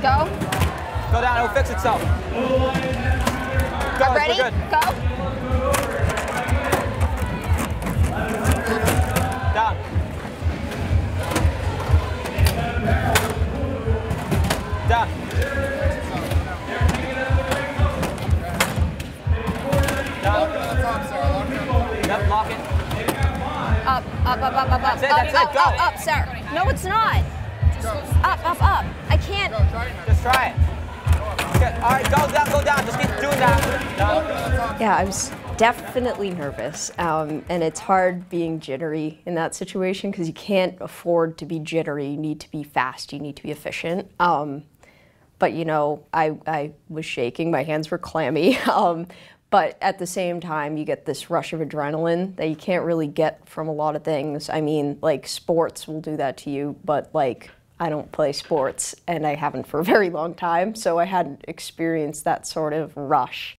Go. Go down, it'll fix itself. Go, ready? we're good. Go. Down. Down. Down. Yep, lock it. Up, up, up, up, up, up. That's it, go. Up, sir. No, it's not. Up. I can't. Just try it. Okay. All right, go down. Just keep doing that. Down. Yeah, I was definitely nervous, and it's hard being jittery in that situation because you can't afford to be jittery. You need to be fast. You need to be efficient. But you know, I was shaking. My hands were clammy. But at the same time, you get this rush of adrenaline that you can't really get from a lot of things. I mean, like sports will do that to you, but like I don't play sports and I haven't for a very long time, so I hadn't experienced that sort of rush.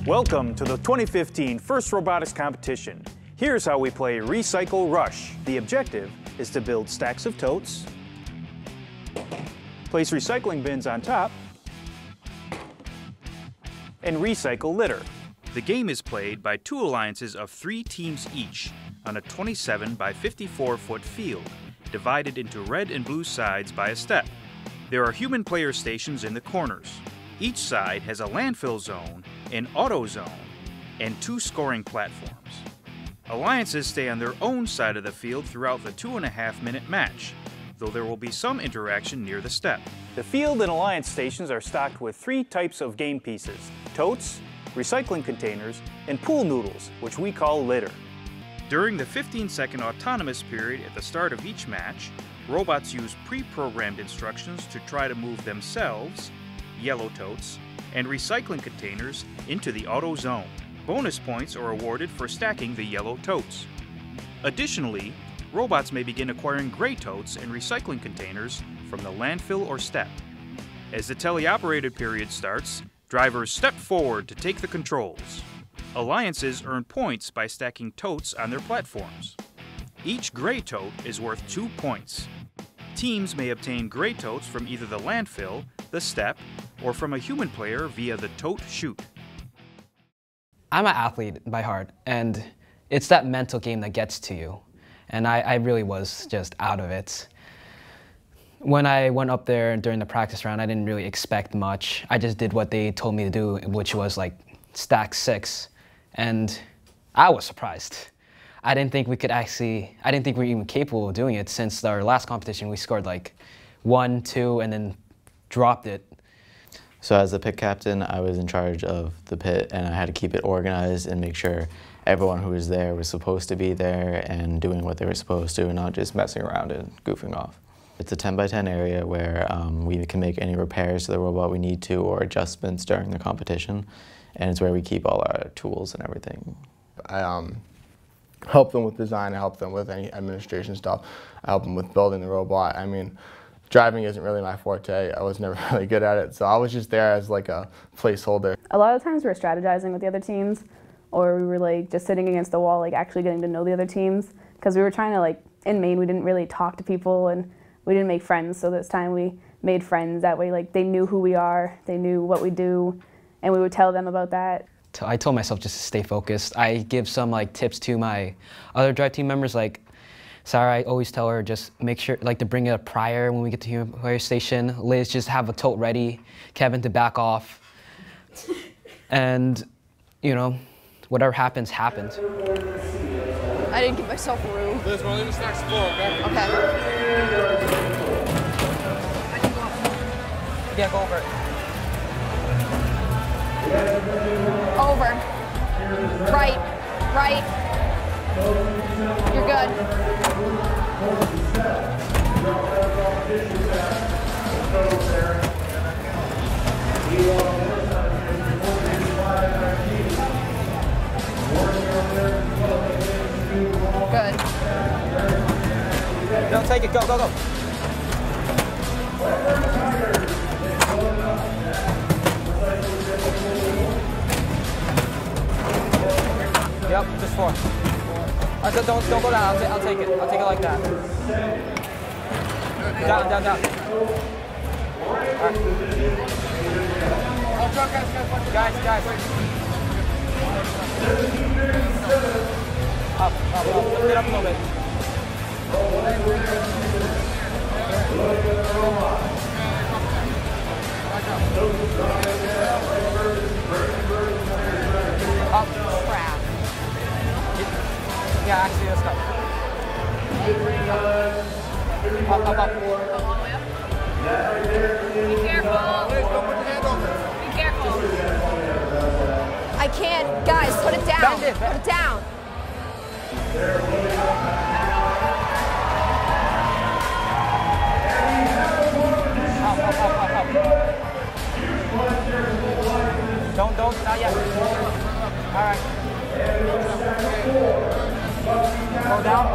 Welcome to the 2015 First Robotics Competition. Here's how we play Recycle Rush. The objective is to build stacks of totes, place recycling bins on top, and recycle litter. The game is played by 2 alliances of 3 teams each on a 27 by 54 foot field, divided into red and blue sides by a step. There are human player stations in the corners. Each side has a landfill zone, an auto zone, and 2 scoring platforms. Alliances stay on their own side of the field throughout the 2.5-minute match, though there will be some interaction near the step. The field and alliance stations are stocked with 3 types of game pieces: totes, recycling containers, and pool noodles, which we call litter. During the 15-second autonomous period at the start of each match, robots use pre-programmed instructions to try to move themselves, yellow totes, and recycling containers into the auto zone. Bonus points are awarded for stacking the yellow totes. Additionally, robots may begin acquiring gray totes and recycling containers from the landfill or step. As the teleoperated period starts, drivers step forward to take the controls. Alliances earn points by stacking totes on their platforms. Each gray tote is worth 2 points. Teams may obtain gray totes from either the landfill, the step, or from a human player via the tote chute. I'm an athlete by heart, and it's that mental game that gets to you. And I really was just out of it. When I went up there during the practice round, I didn't really expect much. I just did what they told me to do, which was like stack 6. And I was surprised. I didn't think we were even capable of doing it. Since our last competition, we scored like 1, 2, and then dropped it. So as the pit captain, I was in charge of the pit, and I had to keep it organized and make sure everyone who was there was supposed to be there and doing what they were supposed to and not just messing around and goofing off. It's a 10 by 10 area where we can make any repairs to the robot we need to or adjustments during the competition, and it's where we keep all our tools and everything. I help them with design, I help them with any administration stuff, I help them with building the robot. I mean, driving isn't really my forte. I was never really good at it, so I was just there as like a placeholder. A lot of times we were strategizing with the other teams, or we were like just sitting against the wall, like actually getting to know the other teams, because we were trying to, like, in Maine we didn't really talk to people and we didn't make friends, so this time we made friends. That way, like, they knew who we are, they knew what we do, and we would tell them about that. I told myself just to stay focused. I give some like tips to my other drive team members, like Sarah, I always tell her just make sure like to bring it up prior when we get to human player station. Liz, just have a tote ready. Kevin, to back off. And, you know, whatever happens, happens. I didn't give myself room. Liz, we're leaving stacks of 4, okay? Okay. Yeah, go over it. Over. Right. Right. You're good. Good. Don't take it, go, go, go. Yep, just 4. Don't go down, I'll take it like that. Down, down, down. Guys. Up. Lift it up a little bit. Up. Crap. Yeah, actually, let's go. Up. Be careful. Be careful. I can't, guys, put it down. Put it down. Up. Don't, not yet. All right. Go down.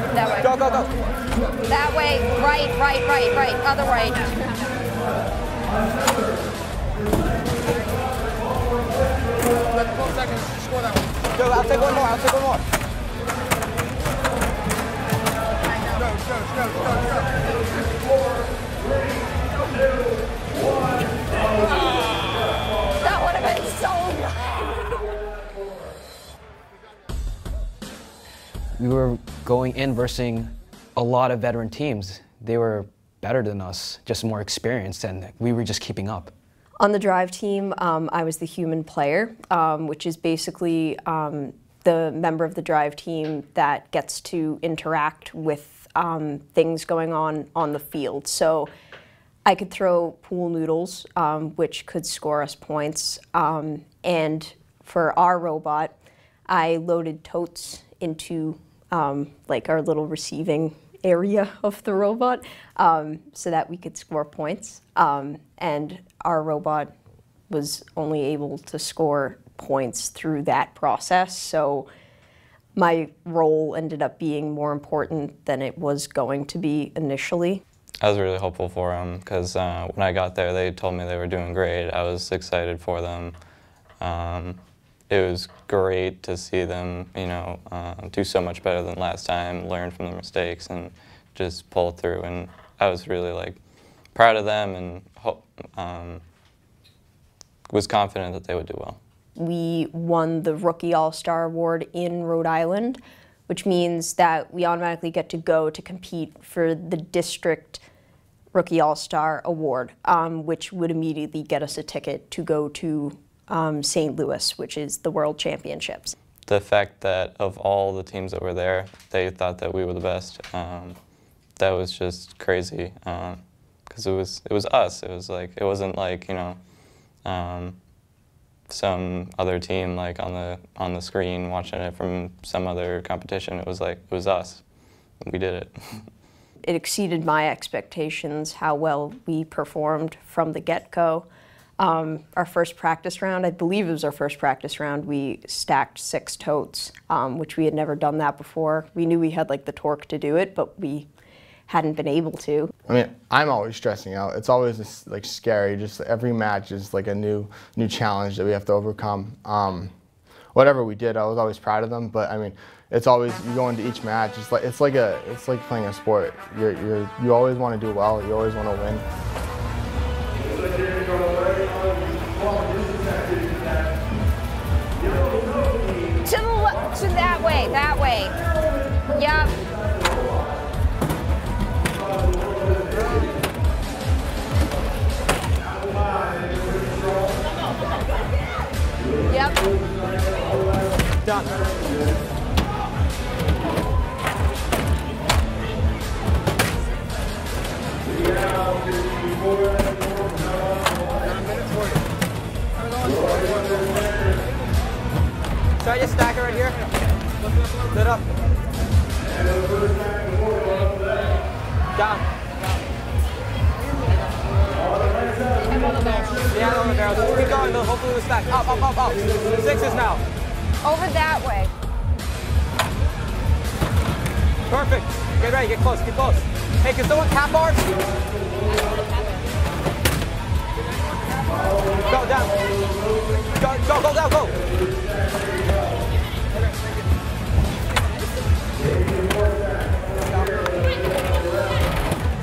That way. Go. That way. Right. Other right. Go, I'll take one more. That would have been so good. We were going in versus a lot of veteran teams. They were better than us, just more experienced, and we were just keeping up. On the drive team, I was the human player, which is basically the member of the drive team that gets to interact with things going on the field. So I could throw pool noodles, which could score us points. And for our robot, I loaded totes into like our little receiving area of the robot so that we could score points. And our robot was only able to score points through that process. So my role ended up being more important than it was going to be initially. I was really hopeful for them because when I got there, they told me they were doing great. I was excited for them. It was great to see them, do so much better than last time, learn from their mistakes, and just pull through. And I was really proud of them and was confident that they would do well. We won the Rookie All-Star Award in Rhode Island, which means that we automatically get to go to compete for the district Rookie All-Star Award, which would immediately get us a ticket to go to St. Louis, which is the World Championships. The fact that of all the teams that were there, they thought that we were the best, that was just crazy. Because it was us. It was it wasn't some other team on the screen watching it from some other competition. It was us. We did it. It exceeded my expectations how well we performed from the get-go. Our first practice round, I believe it was our first practice round, we stacked 6 totes, which we had never done that before. We knew we had the torque to do it, but we hadn't been able to. I mean, I'm always stressing out. It's always scary. Just every match is a new challenge that we have to overcome. Whatever we did, I was always proud of them. But I mean, it's always, you go into each match. It's like playing a sport. You always want to do well. You always want to win. To that way. Yep. Yep. Done. Should I just stack it right here? Sit up. Down. Yeah, on the barrel. Just keep going. Hopefully we'll stack. Up. 6s now. Over that way. Perfect. Get ready. Get close. Hey, can someone tap ours? go down, go.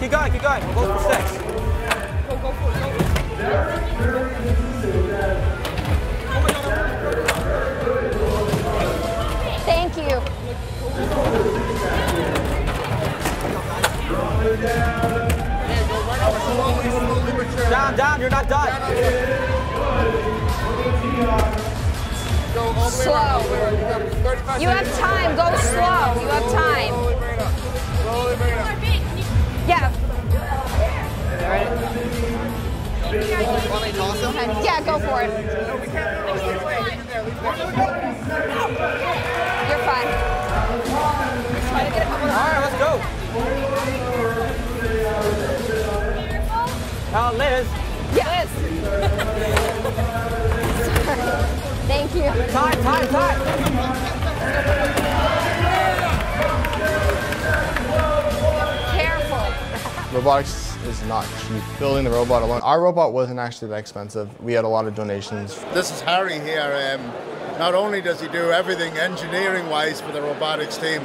Keep going. We'll go for 6. Thank you. Down, you're not done. Slow. You have time, go slow. You have time. Yeah. Yeah, go for it. You're fine. All right, let's go. Liz. Yeah. Liz. Thank you. Time. Careful. Robotics is not cheap. Building the robot alone, our robot wasn't actually that expensive. We had a lot of donations. This is Harry here. Not only does he do everything engineering-wise for the robotics team,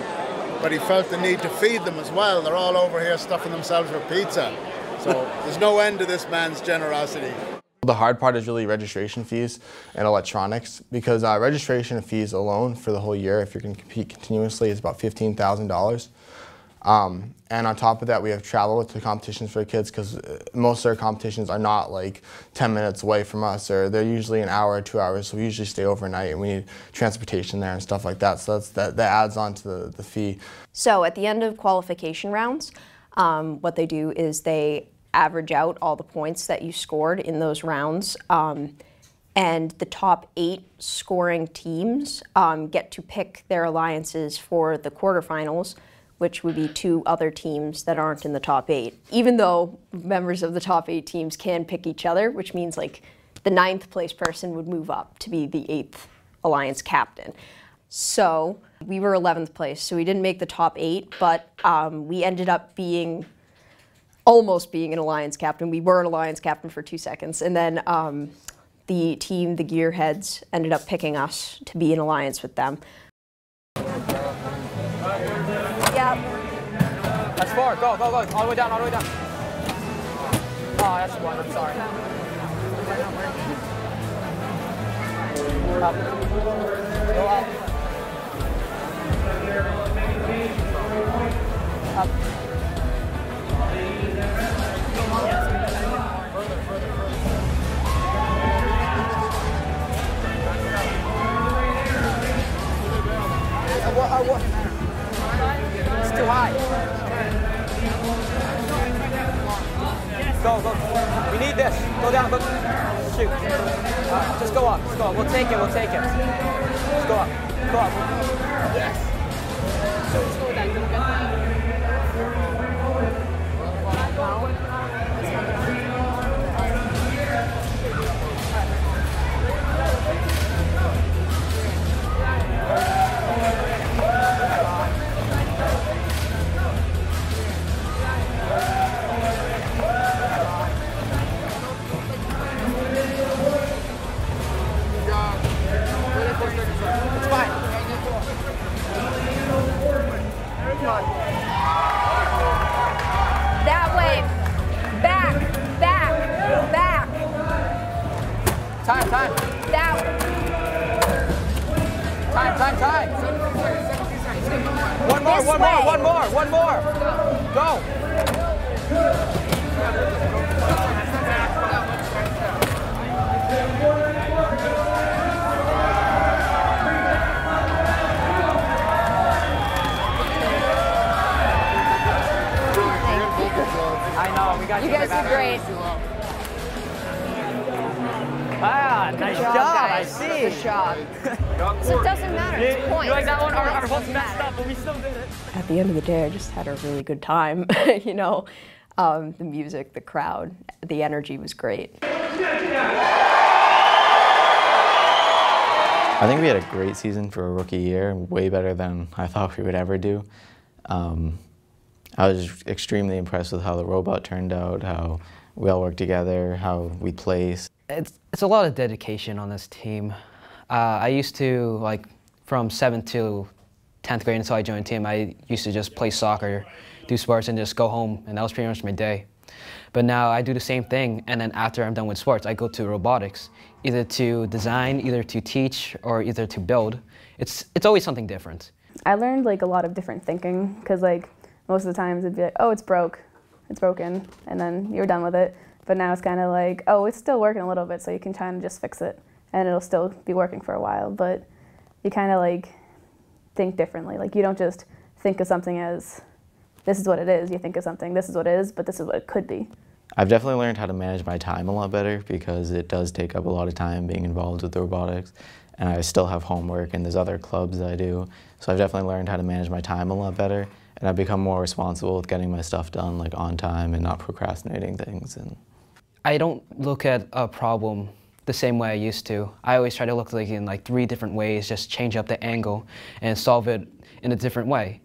but he felt the need to feed them as well. They're all over here stuffing themselves with pizza. So there's no end to this man's generosity. The hard part is really registration fees and electronics, because registration fees alone for the whole year, if you're going to compete continuously, is about $15,000. And on top of that, we have travel to competitions for the kids, because most of their competitions are not like 10 minutes away from us, or they're usually an hour or 2 hours, so we usually stay overnight and we need transportation there and stuff like that. So that adds on to the fee. So at the end of qualification rounds, what they do is they average out all the points that you scored in those rounds, and the top 8 scoring teams get to pick their alliances for the quarterfinals, which would be 2 other teams that aren't in the top 8. Even though members of the top 8 teams can pick each other, which means like the 9th place person would move up to be the 8th alliance captain. So we were 11th place, so we didn't make the top 8, but we ended up almost being an alliance captain. We were an alliance captain for 2 seconds, and then the team, the Gearheads, ended up picking us to be in alliance with them. Yep. That's 4. Go. All the way down. Oh, that's 1. I'm sorry. Up. Go up. Up. It's too high. Go. We need this. Go down. Go. Shoot. Just go up. We'll take it. Just go up. Yes. That way. Back. Time. That way. Time. One more. Go. I know, we got You guys did great. Nice job, job, guys. I see. Good job. So it doesn't matter, it's points. You like that one? Our Points votes messed up, but we still did it. At the end of the day, I just had a really good time. You know, the music, the crowd, the energy was great. I think we had a great season for a rookie year, way better than I thought we would ever do. I was extremely impressed with how the robot turned out, how we all worked together, how we placed. It's a lot of dedication on this team. I used to, like, from 7th to 10th grade until I joined the team, I used to just play soccer, do sports, and just go home, and that was pretty much my day. But now I do the same thing, and then after I'm done with sports, I go to robotics, either to design, either to teach, or either to build. It's always something different. I learned like a lot of different thinking, because like most of the times it'd be like, oh, it's broken, and then you're done with it. But now it's kind of like, oh, it's still working a little bit, so you can try and just fix it, and it'll still be working for a while. But you kind of like think differently. Like you don't just think of something as this is what it is. You think of something, this is what it is, but this is what it could be. I've definitely learned how to manage my time a lot better because it does take up a lot of time being involved with the robotics, and I still have homework and there's other clubs that I do. So I've definitely learned how to manage my time a lot better, and I've become more responsible with getting my stuff done like on time and not procrastinating things. And I don't look at a problem the same way I used to. I always try to look like in like 3 different ways, just change up the angle and solve it in a different way.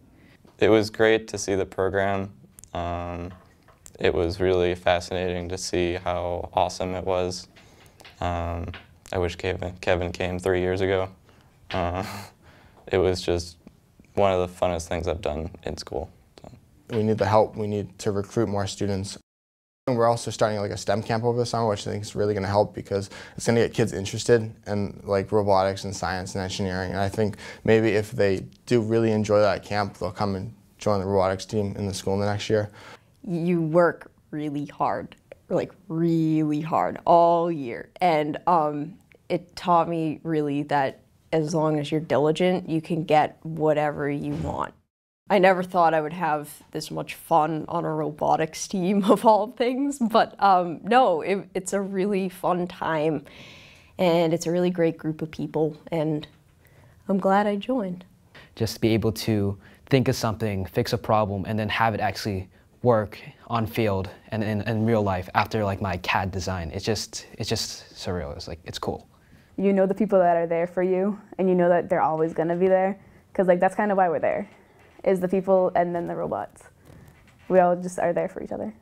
It was great to see the program. It was really fascinating to see how awesome it was. I wish Kevin came 3 years ago. It was just one of the funnest things I've done in school. So. We need the help. We need to recruit more students. And we're also starting like a STEM camp over the summer, which I think is really going to help because it's going to get kids interested in like robotics and science and engineering. And I think maybe if they do really enjoy that camp, they'll come and join the robotics team in the school in the next year. You work really hard, like really hard all year. And it taught me really that as long as you're diligent, you can get whatever you want. I never thought I would have this much fun on a robotics team of all things, but no, it's a really fun time and it's a really great group of people and I'm glad I joined. Just be able to think of something, fix a problem, and then have it actually work on field and in real life after like my CAD design. It's just surreal. It's like, it's cool. You know the people that are there for you and you know that they're always gonna be there because like that's kind of why we're there. Is the people and then the robots. We all just are there for each other.